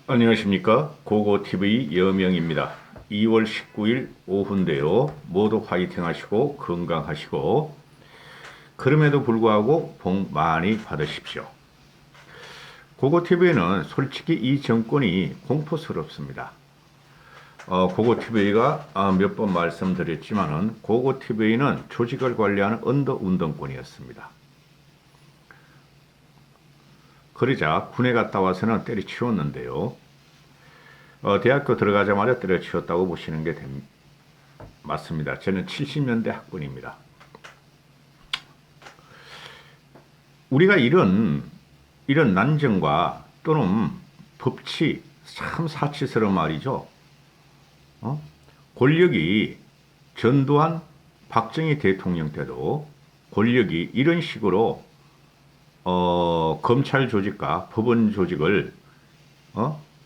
안녕하십니까. 고고TV 여명입니다. 2월 19일 오후인데요. 모두 화이팅 하시고 건강하시고 그럼에도 불구하고 복 많이 받으십시오. 고고TV는 솔직히 이 정권이 공포스럽습니다. 고고TV가 몇 번 말씀드렸지만은 고고TV는 조직을 관리하는 언더운동권이었습니다. 그러자 군에 갔다 와서는 때려치웠는데요. 대학교 들어가자마자 때려치웠다고 보시는 게 맞습니다. 저는 70년대 학번입니다. 우리가 이런 난정과 또는 법치, 참 사치스러운 말이죠. 권력이 전두환, 박정희 대통령 때도 권력이 이런 식으로 검찰 조직과 법원 조직을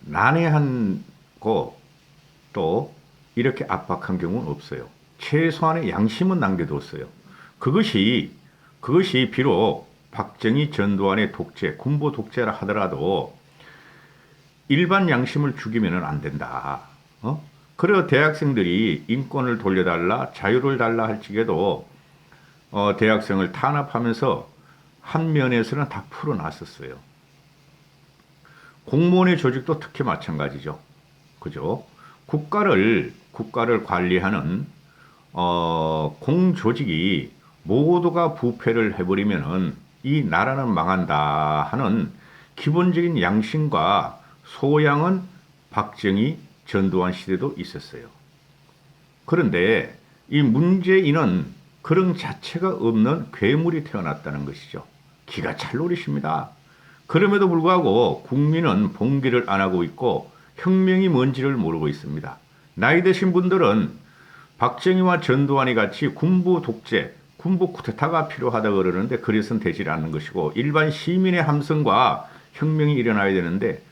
난해하고 또 이렇게 압박한 경우는 없어요. 최소한의 양심은 남겨뒀어요. 그것이 비록 박정희 전두환의 독재, 군부 독재라 하더라도 일반 양심을 죽이면 안 된다. 그래서 대학생들이 인권을 돌려달라, 자유를 달라 할 적에도 대학생을 탄압하면서 한 면에서는 다 풀어놨었어요. 공무원의 조직도 특히 마찬가지죠. 그죠? 국가를 관리하는 공조직이 모두가 부패를 해버리면은 이 나라는 망한다 하는 기본적인 양심과 소양은 박정희, 전두환 시대도 있었어요. 그런데 이 문재인은 그런 자체가 없는 괴물이 태어났다는 것이죠. 기가 찰 노릇입니다. 그럼에도 불구하고 국민은 봉기를 안 하고 있고 혁명이 뭔지를 모르고 있습니다. 나이 드신 분들은 박정희와 전두환이 같이 군부 독재, 군부 쿠데타가 필요하다고 그러는데 그래서는 되질 않는 것이고 일반 시민의 함성과 혁명이 일어나야 되는데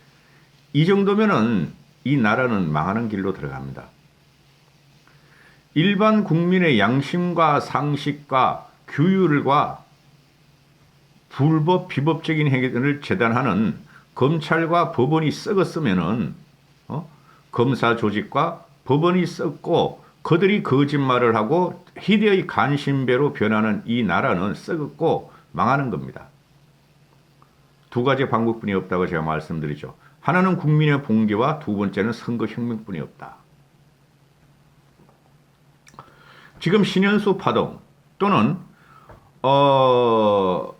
이 정도면은 이 나라는 망하는 길로 들어갑니다. 일반 국민의 양심과 상식과 규율과 불법, 비법적인 행위들을 재단하는 검찰과 법원이 썩었으면은, 검사 조직과 법원이 썩고 그들이 거짓말을 하고 희대의 간신배로 변하는 이 나라는 썩었고 망하는 겁니다. 두 가지 방법뿐이 없다고 제가 말씀드리죠. 하나는 국민의 봉기와 두 번째는 선거혁명뿐이 없다. 지금 신현수 파동 또는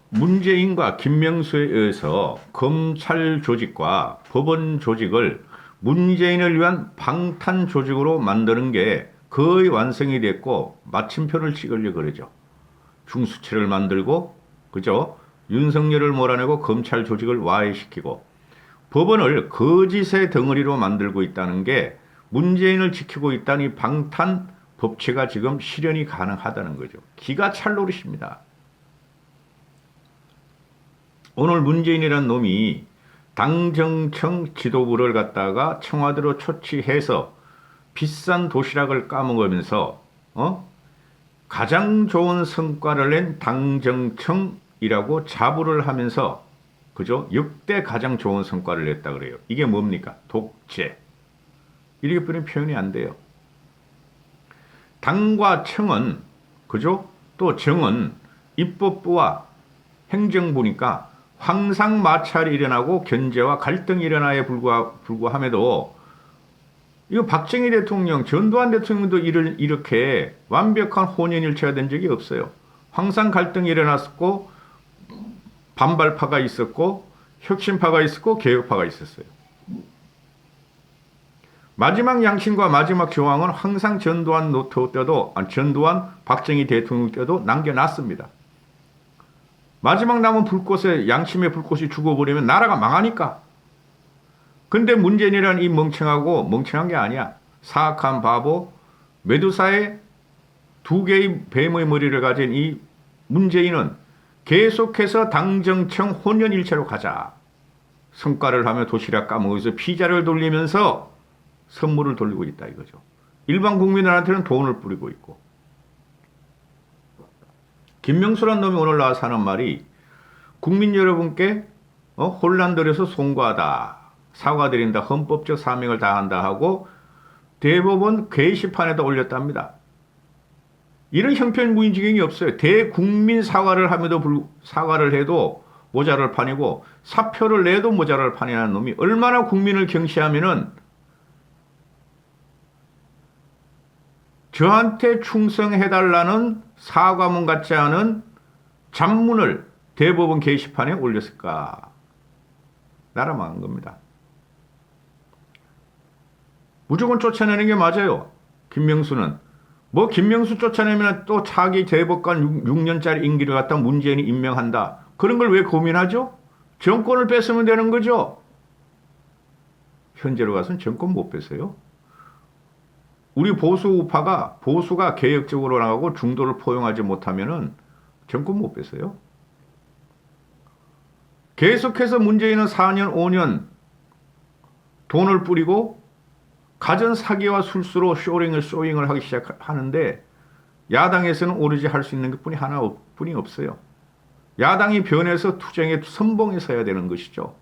문재인과 김명수에 의해서 검찰 조직과 법원 조직을 문재인을 위한 방탄 조직으로 만드는 게 거의 완성이 됐고 마침표를 찍으려고 그러죠. 중수체를 만들고 그죠? 윤석열을 몰아내고 검찰 조직을 와해시키고 법원을 거짓의 덩어리로 만들고 있다는 게 문재인을 지키고 있다는 이 방탄 법치가 지금 실현이 가능하다는 거죠. 기가 찰 노릇입니다. 오늘 문재인이라는 놈이 당정청 지도부를 갖다가 청와대로 초치해서 비싼 도시락을 까먹으면서 가장 좋은 성과를 낸 당정청이라고 자부를 하면서 그죠? 역대 가장 좋은 성과를 냈다 그래요. 이게 뭡니까? 독재. 이렇게뿐이 표현이 안 돼요. 당과 청은 그죠? 또 정은 입법부와 행정부니까 항상 마찰이 일어나고 견제와 갈등이 일어나에 불구함에도 이거 박정희 대통령, 전두환 대통령도 이렇게 완벽한 혼연일체가 된 적이 없어요. 항상 갈등이 일어났었고 반발파가 있었고 혁신파가 있었고 개혁파가 있었어요. 마지막 양심과 마지막 저항은 항상 전두환 노태우 때도 전두환 박정희 대통령 때도 남겨놨습니다. 마지막 남은 불꽃에 양심의 불꽃이 죽어버리면 나라가 망하니까. 근데 문재인이라는 이 멍청한 게 아니야. 사악한 바보, 메두사의 두 개의 뱀의 머리를 가진 이 문재인은 계속해서 당정청 혼연일체로 가자. 성과를 하며 도시락 까먹어서 피자를 돌리면서 선물을 돌리고 있다 이거죠. 일반 국민들한테는 돈을 뿌리고 있고. 김명수란 놈이 오늘 나와서 하는 말이 국민 여러분께 혼란들에서 송구하다. 사과드린다, 헌법적 사명을 다한다 하고 대법원 게시판에다 올렸답니다. 이런 형편무인지경이 없어요. 대국민 사과를 사과를 해도 모자랄 판이고 사표를 내도 모자랄 판이라는 놈이 얼마나 국민을 경시하면은 저한테 충성해달라는 사과문 같지 않은 잡문을 대법원 게시판에 올렸을까? 나라 망한 겁니다. 무조건 쫓아내는 게 맞아요. 김명수는. 뭐 김명수 쫓아내면 또 차기 대법관 6년짜리 임기를 갖다 문재인이 임명한다. 그런 걸 왜 고민하죠? 정권을 뺏으면 되는 거죠. 현재로 가서는 정권 못 뺏어요. 우리 보수 우파가 보수가 개혁적으로 나가고 중도를 포용하지 못하면은 정권 못 뺏어요. 계속해서 문재인은 4년, 5년 돈을 뿌리고 가전 사기와 술수로 쇼잉을 하기 시작하는데 야당에서는 오로지 할 수 있는 것뿐이 하나뿐이 없어요. 야당이 변해서 투쟁의 선봉에 서야 되는 것이죠.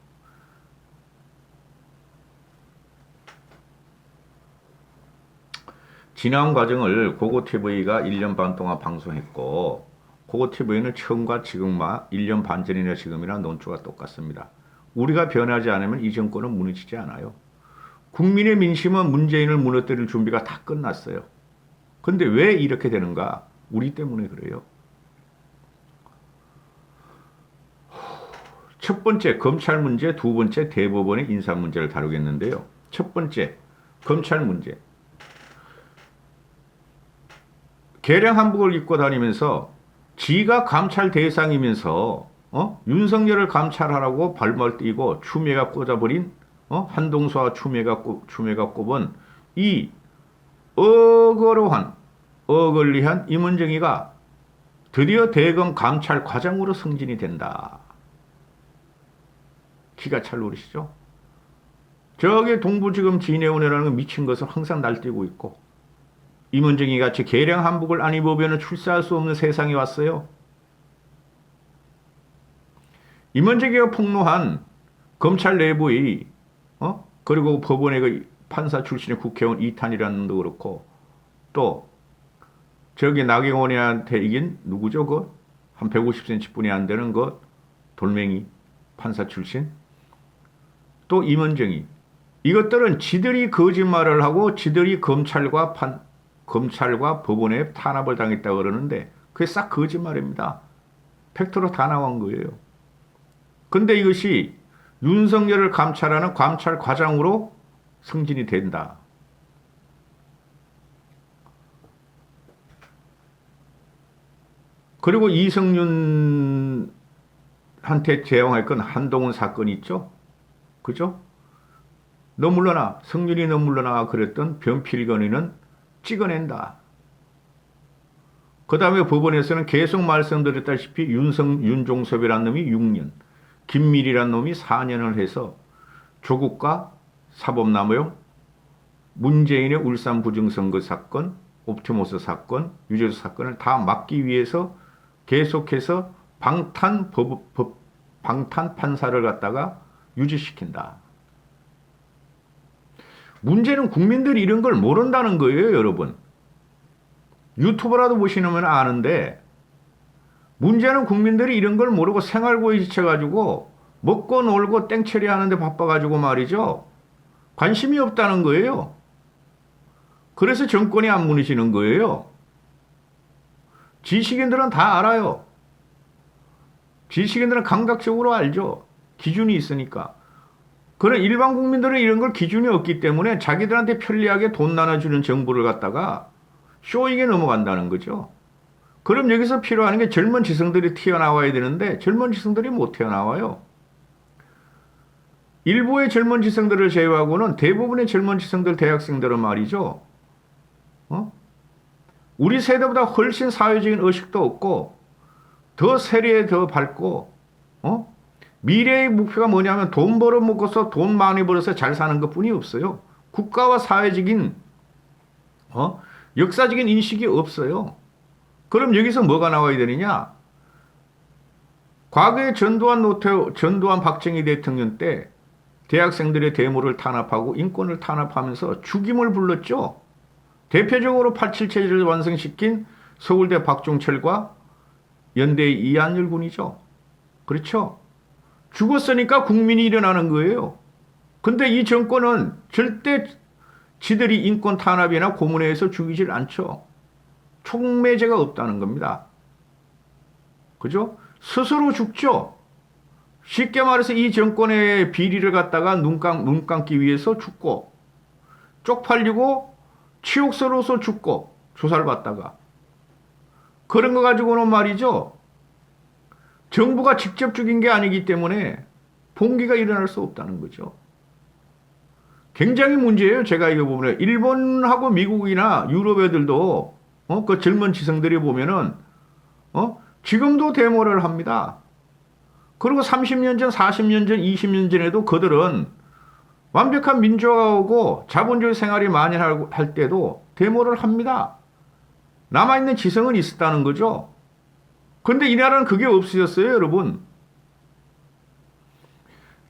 지나온 과정을 고고TV가 1년 반 동안 방송했고 고고TV는 처음과 지금과 1년 반 전이나 지금이나 논조가 똑같습니다. 우리가 변하지 않으면 이 정권은 무너지지 않아요. 국민의 민심은 문재인을 무너뜨릴 준비가 다 끝났어요. 근데 왜 이렇게 되는가? 우리 때문에 그래요. 첫 번째 검찰 문제, 두 번째 대법원의 인사 문제를 다루겠는데요. 첫 번째 검찰 문제. 개량 한복을 입고 다니면서 지가 감찰 대상이면서 윤석열을 감찰하라고 발말 뛰고 추미애가 꽂아버린 한동수와 추미애가 꼽은 이 어글리한 임은정이가 드디어 대검 감찰 과장으로 승진이 된다. 기가 찰 노릇이죠. 저기 동부지검 진해원이라는 건 미친 것을 항상 날뛰고 있고 임은정이 같이 개량 한복을 안 입으면 출세할 수 없는 세상이 왔어요. 임은정이가 폭로한 검찰 내부의 그리고 법원의 그 판사 출신의 국회의원 이탄이라는 놈도 그렇고 또 저기 나경원이한테 이긴 누구죠? 한 150cm 뿐이 안 되는 돌멩이 판사 출신 또 임은정이 이것들은 지들이 거짓말을 하고 지들이 검찰과 법원에 탄압을 당했다고 그러는데 그게 싹 거짓말입니다. 팩트로 다 나온 거예요. 근데 이것이 윤석열을 감찰하는 감찰 과장으로 승진이 된다. 그리고 이성윤한테 제왕할 건 한동훈 사건이 있죠. 그죠? 너 물러나. 성윤이 너 물러나 그랬던 변필건이는 찍어낸다. 그 다음에 법원에서는 계속 말씀드렸다시피 윤종섭이라는 놈이 6년, 김밀이라는 놈이 4년을 해서 조국과 사법남용, 문재인의 울산 부정선거 사건, 옵티머스 사건, 유재수 사건을 다 막기 위해서 계속해서 방탄 판사를 갖다가 유지시킨다. 문제는 국민들이 이런 걸 모른다는 거예요, 여러분. 유튜브라도 보시면 아는데 문제는 국민들이 이런 걸 모르고 생활고에 지쳐가지고 먹고 놀고 땡처리 하는데 바빠가지고 말이죠. 관심이 없다는 거예요. 그래서 정권이 안 무너지는 거예요. 지식인들은 다 알아요. 지식인들은 감각적으로 알죠. 기준이 있으니까. 그런 일반 국민들은 이런 걸 기준이 없기 때문에 자기들한테 편리하게 돈 나눠주는 정부를 갖다가 쇼잉에 넘어간다는 거죠. 그럼 여기서 필요한 게 젊은 지성들이 튀어나와야 되는데 젊은 지성들이 못 튀어나와요. 일부의 젊은 지성들을 제외하고는 대부분의 젊은 지성들, 대학생들은 말이죠. 우리 세대보다 훨씬 사회적인 의식도 없고 더 세례에 더 밝고 미래의 목표가 뭐냐면 돈 벌어먹어서 돈 많이 벌어서 잘 사는 것뿐이 없어요. 국가와 사회적인 역사적인 인식이 없어요. 그럼 여기서 뭐가 나와야 되느냐? 과거에 전두환 박정희 대통령 때 대학생들의 데모를 탄압하고 인권을 탄압하면서 죽임을 불렀죠. 대표적으로 8.7 체제를 완성시킨 서울대 박종철과 연대의 이한열 군이죠. 그렇죠. 죽었으니까 국민이 일어나는 거예요. 근데 이 정권은 절대 지들이 인권 탄압이나 고문에서 죽이질 않죠. 촉매제가 없다는 겁니다. 그죠? 스스로 죽죠. 쉽게 말해서 이 정권의 비리를 갖다가 눈 감기 위해서 죽고, 쪽팔리고 치욕스러워서 죽고, 조사를 받다가. 그런 거 가지고는 말이죠. 정부가 직접 죽인 게 아니기 때문에 봉기가 일어날 수 없다는 거죠. 굉장히 문제예요. 제가 이거 보면 일본하고 미국이나 유럽 애들도 그 젊은 지성들이 보면은 지금도 데모를 합니다. 그리고 30년 전, 40년 전, 20년 전에도 그들은 완벽한 민주화하고 자본주의 생활이 만연할 때도 데모를 합니다. 남아있는 지성은 있었다는 거죠. 근데 이 나라는 그게 없어졌어요, 여러분.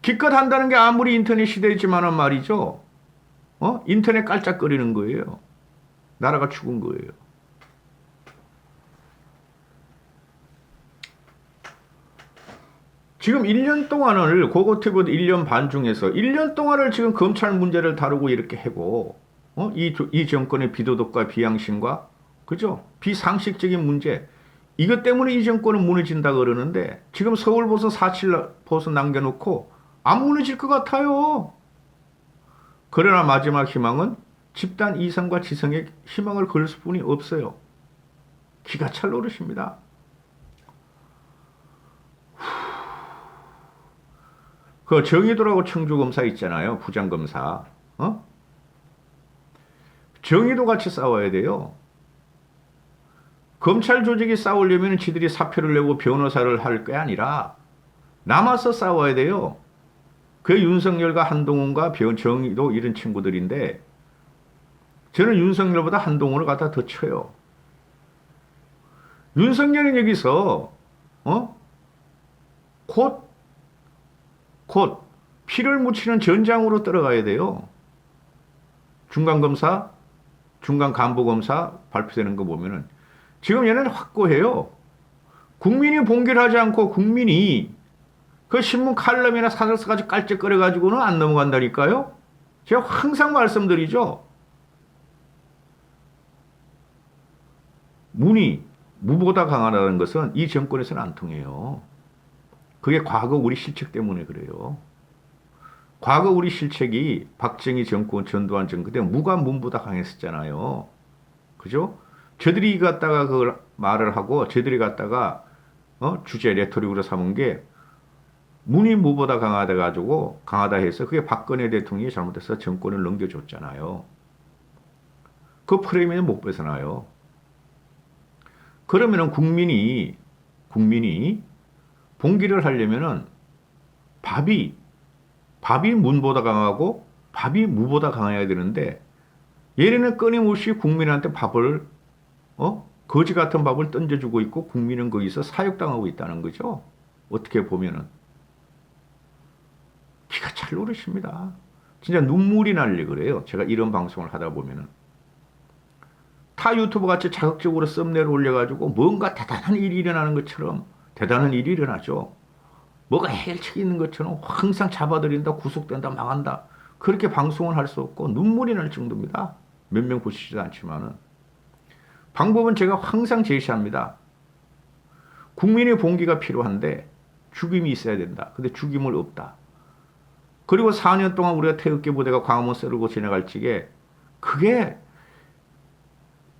기껏 한다는 게 아무리 인터넷 시대이지만은 말이죠. 인터넷 깔짝거리는 거예요. 나라가 죽은 거예요. 지금 1년 동안을 고고티브 1년 반 중에서 1년 동안을 지금 검찰 문제를 다루고 이렇게 하고 이 정권의 비도덕과 비양심과 그죠? 비상식적인 문제 이것 때문에 이 정권은 무너진다 그러는데 지금 서울보선 4.7보선 남겨놓고 안 무너질 것 같아요. 그러나 마지막 희망은 집단 이성과 지성의 희망을 걸 수뿐이 없어요. 기가 찰 노릇입니다. 그 정의도라고 청주검사 있잖아요. 부장검사. 정의도 같이 싸워야 돼요. 검찰 조직이 싸우려면 지들이 사표를 내고 변호사를 할 게 아니라 남아서 싸워야 돼요. 그 윤석열과 한동훈과 정의도 이런 친구들인데 저는 윤석열보다 한동훈을 갖다 더 쳐요. 윤석열은 여기서 곧 피를 묻히는 전장으로 들어가야 돼요. 중간검사, 중간간부검사 발표되는 거 보면은 지금 얘네는 확고해요. 국민이 봉기를 하지 않고 국민이 그 신문 칼럼이나 사설서까지 깔짝거려가지고는 안 넘어간다니까요. 제가 항상 말씀드리죠. 문이 무보다 강하다는 것은 이 정권에서는 안 통해요. 그게 과거 우리 실책 때문에 그래요. 과거 우리 실책이 박정희 정권, 전두환 정권 때 무가 문보다 강했었잖아요. 그죠? 저들이 갖다가 그걸 말을 하고 저들이 갖다가 주제 레토릭으로 삼은 게 문이 무보다 강하다 해서 그게 박근혜 대통령이 잘못해서 정권을 넘겨줬잖아요. 그 프레임에는 못 벗어나요. 그러면은 국민이 봉기를 하려면은 밥이 문보다 강하고 밥이 무보다 강해야 되는데 얘네는 끊임없이 국민한테 밥을 거지 같은 밥을 던져주고 있고 국민은 거기서 사육당하고 있다는 거죠. 어떻게 보면은 기가 찰 노릇입니다. 진짜 눈물이 날려 그래요. 제가 이런 방송을 하다 보면은 타 유튜버 같이 자극적으로 썸네일 올려가지고 뭔가 대단한 일이 일어나는 것처럼 대단한 일이 일어나죠. 뭐가 해결책이 있는 것처럼 항상 잡아들인다, 구속된다, 망한다. 그렇게 방송을 할 수 없고 눈물이 날 정도입니다. 몇 명 보시지도 않지만은. 방법은 제가 항상 제시합니다. 국민의 봉기가 필요한데 죽임이 있어야 된다. 근데 죽임을 없다. 그리고 4년 동안 우리가 태극기 부대가 광화문 썰고 지나갈 적에 그게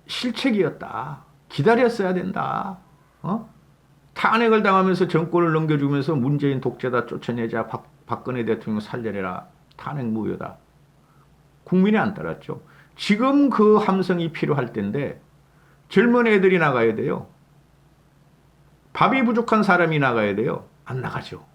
실책이었다. 기다렸어야 된다. 탄핵을 당하면서 정권을 넘겨주면서 문재인 독재다 쫓아내자 박근혜 대통령 살려내라. 탄핵 무효다. 국민이 안 따랐죠. 지금 그 함성이 필요할 텐데 젊은 애들이 나가야 돼요. 밥이 부족한 사람이 나가야 돼요. 안 나가죠.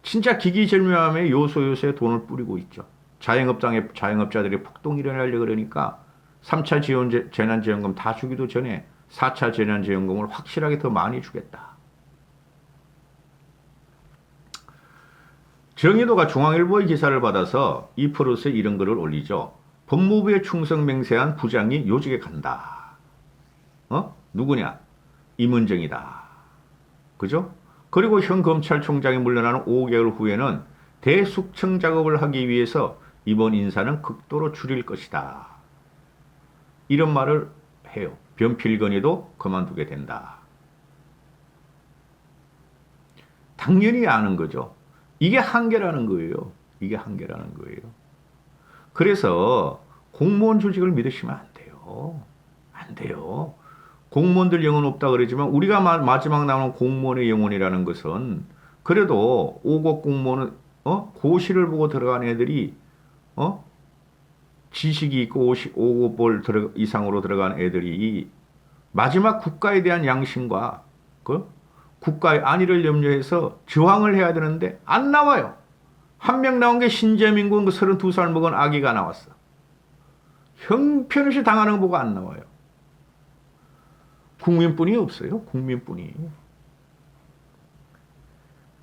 진짜 기기절묘함에 요소요소에 돈을 뿌리고 있죠. 자영업자들이 폭동 일어나려고 그러니까 3차 재난지원금 다 주기도 전에 4차 재난지원금을 확실하게 더 많이 주겠다. 정의도가 중앙일보의 기사를 받아서 2%에 이런 글을 올리죠. 법무부에 충성 맹세한 부장이 요직에 간다. 누구냐? 임은정이다. 그죠? 그리고 현 검찰총장이 물러나는 5개월 후에는 대숙청 작업을 하기 위해서 이번 인사는 극도로 줄일 것이다. 이런 말을 해요. 변필건이도 그만두게 된다. 당연히 아는 거죠. 이게 한계라는 거예요. 이게 한계라는 거예요. 그래서 공무원 조직을 믿으시면 안 돼요. 안 돼요. 공무원들 영혼 없다 그러지만 우리가 마지막 나오는 공무원의 영혼이라는 것은 그래도 5급 공무원은 고시를 보고 들어간 애들이 지식이 있고 5급 이상으로 들어간 애들이 마지막 국가에 대한 양심과 그 국가의 안위를 염려해서 저항을 해야 되는데 안 나와요. 한 명 나온 게 신재민군 그 32살 먹은 아기가 나왔어. 형편없이 당하는 거 보고 안 나와요. 국민뿐이 없어요. 국민뿐이.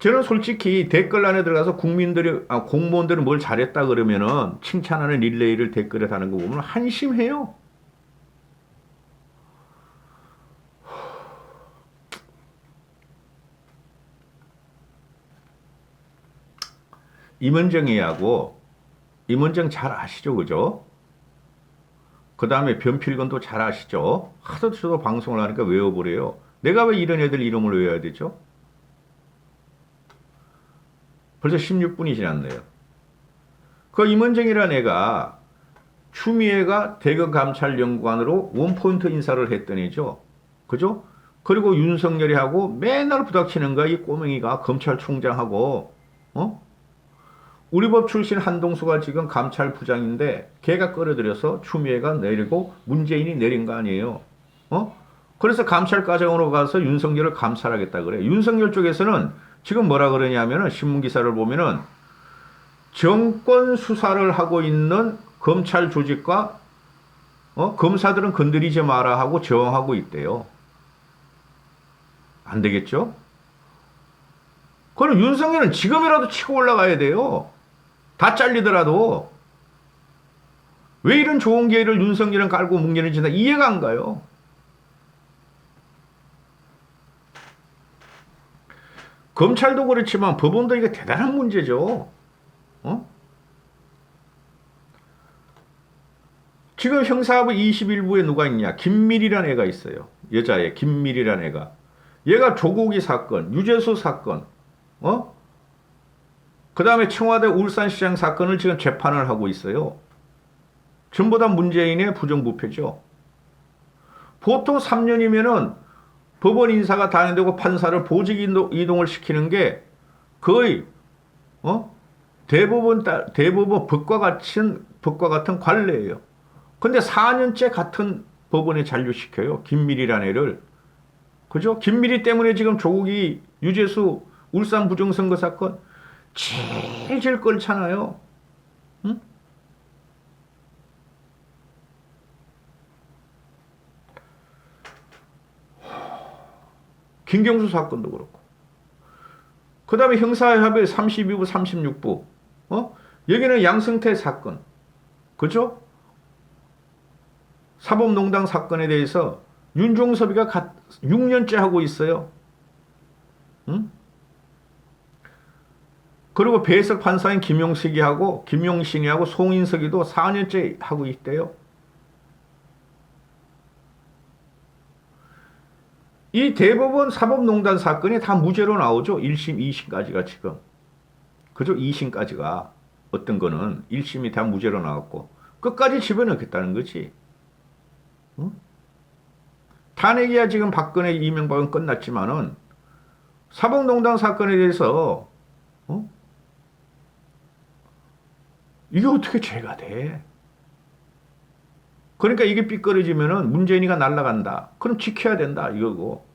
저는 솔직히 댓글란에 들어가서 공무원들은 뭘 잘했다 그러면은 칭찬하는 릴레이를 댓글에 다는 거 보면 한심해요. 임은정이하고 임은정 잘 아시죠, 그죠? 그 다음에 변필건도 잘 아시죠? 하도 저도 방송을 하니까 외워보래요. 내가 왜 이런 애들 이름을 외워야 되죠? 벌써 16분이 지났네요. 그 임은정이라는 애가 추미애가 대검감찰연구관으로 원포인트 인사를 했던 애죠. 그죠? 그리고 윤석열이 하고 맨날 부닥치는 거야. 이 꼬맹이가 검찰총장하고 우리 법 출신 한동수가 지금 감찰부장인데 걔가 끌어들여서 추미애가 내리고 문재인이 내린 거 아니에요. 그래서 감찰과정으로 가서 윤석열을 감찰하겠다 그래. 윤석열 쪽에서는 지금 뭐라 그러냐면은 신문기사를 보면은 정권 수사를 하고 있는 검찰 조직과 검사들은 건드리지 마라 하고 저항하고 있대요. 안 되겠죠? 그럼 윤석열은 지금이라도 치고 올라가야 돼요. 다 잘리더라도. 왜 이런 좋은 기회를 윤석열은 깔고 뭉개는지 나 이해가 안 가요. 검찰도 그렇지만 법원도 이게 대단한 문제죠. 지금 형사부 21부에 누가 있냐? 김밀이라는 애가 있어요. 여자애 김밀이라는 애가. 얘가 조국이 사건, 유재수 사건, 그 다음에 청와대 울산시장 사건을 지금 재판을 하고 있어요. 전부 다 문재인의 부정부패죠. 보통 3년이면은 법원 인사가 단행되고 판사를 보직 이동을 시키는 게 거의 대법원 법과 같은 관례예요. 근데 4년째 같은 법원에 잔류시켜요. 김밀이라는 애를. 그죠? 김밀이 때문에 지금 조국이 유재수 울산 부정선거 사건 질질 끌잖아요. 응? 김경수 사건도 그렇고. 그 다음에 형사합의 32부, 36부. 여기는 양승태 사건. 그죠? 사법농단 사건에 대해서 윤종섭이가 6년째 하고 있어요. 응? 그리고 배석 판사인 김용신이하고 송인석이도 4년째 하고 있대요. 이 대법원 사법농단 사건이 다 무죄로 나오죠. 1심, 2심까지가 지금. 그죠? 2심까지가. 어떤 거는 1심이 다 무죄로 나왔고 끝까지 집어넣겠다는 거지. 응? 탄핵이야 지금 박근혜, 이명박은 끝났지만은 사법농단 사건에 대해서 이게 어떻게 죄가 돼? 그러니까 이게 삐끄러지면은 문재인이가 날아간다. 그럼 지켜야 된다 이거고.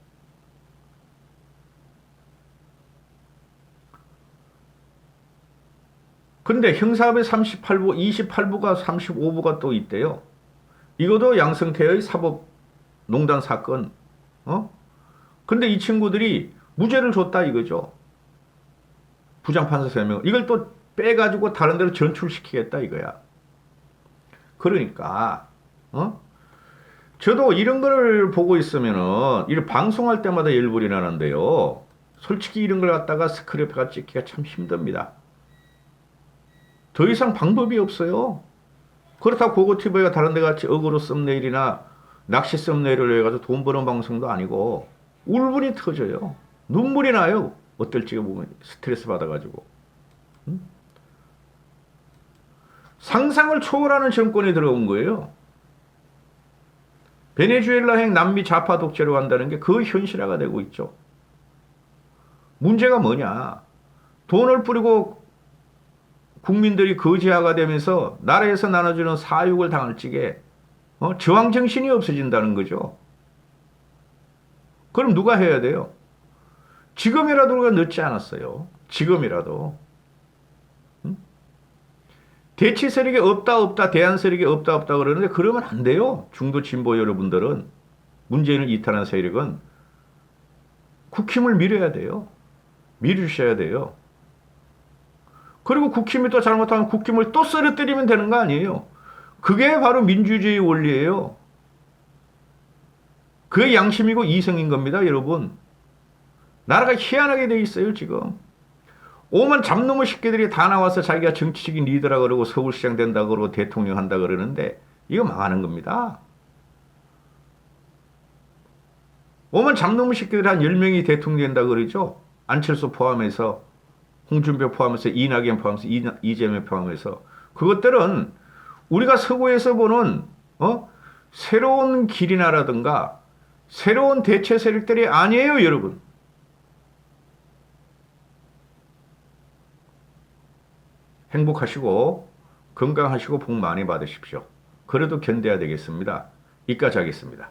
근데 형사합의 38부, 28부가 35부가 또 있대요. 이것도 양승태의 사법농단 사건. 근데 이 친구들이 무죄를 줬다 이거죠. 부장판사 3명. 이걸 또 빼가지고 다른 데로 전출시키겠다 이거야. 그러니까 저도 이런 거를 보고 있으면은 이 방송할 때마다 열불이 나는데요. 솔직히 이런 걸 갖다가 스크래프가 찍기가 참 힘듭니다. 더 이상 방법이 없어요. 그렇다고 고고TV가 다른 데 같이 어그로 썸네일이나 낚시 썸네일을 해가지고 돈 버는 방송도 아니고 울분이 터져요. 눈물이 나요. 어떨 지가 보면 스트레스 받아가지고. 상상을 초월하는 정권이 들어온 거예요. 베네수엘라행 남미 좌파 독재로 간다는 게 그 현실화가 되고 있죠. 문제가 뭐냐. 돈을 뿌리고 국민들이 거지화가 되면서 나라에서 나눠주는 사육을 당할 적에 저항정신이 없어진다는 거죠. 그럼 누가 해야 돼요? 지금이라도 우리가 늦지 않았어요. 지금이라도. 대치 세력이 없다 대안 세력이 없다 그러는데 그러면 안 돼요. 중도 진보 여러분들은 문재인을 이탈한 세력은 국힘을 밀어야 돼요. 밀으셔야 돼요. 그리고 국힘이 또 잘못하면 국힘을 또 쓰러뜨리면 되는 거 아니에요. 그게 바로 민주주의 원리예요. 그게 양심이고 이성인 겁니다, 여러분. 나라가 희한하게 돼 있어요, 지금. 오만 잡놈의 새끼들이 다 나와서 자기가 정치적인 리더라 그러고 서울시장 된다 그러고 대통령 한다 그러는데 이거 망하는 겁니다. 오만 잡놈의 새끼들이 한 10명이 대통령 된다 그러죠. 안철수 포함해서 홍준표 포함해서 이낙연 포함해서 이재명 포함해서 그것들은 우리가 서구에서 보는 새로운 길이나라든가 새로운 대체 세력들이 아니에요, 여러분. 행복하시고 건강하시고 복 많이 받으십시오. 그래도 견뎌야 되겠습니다. 이까지 하겠습니다.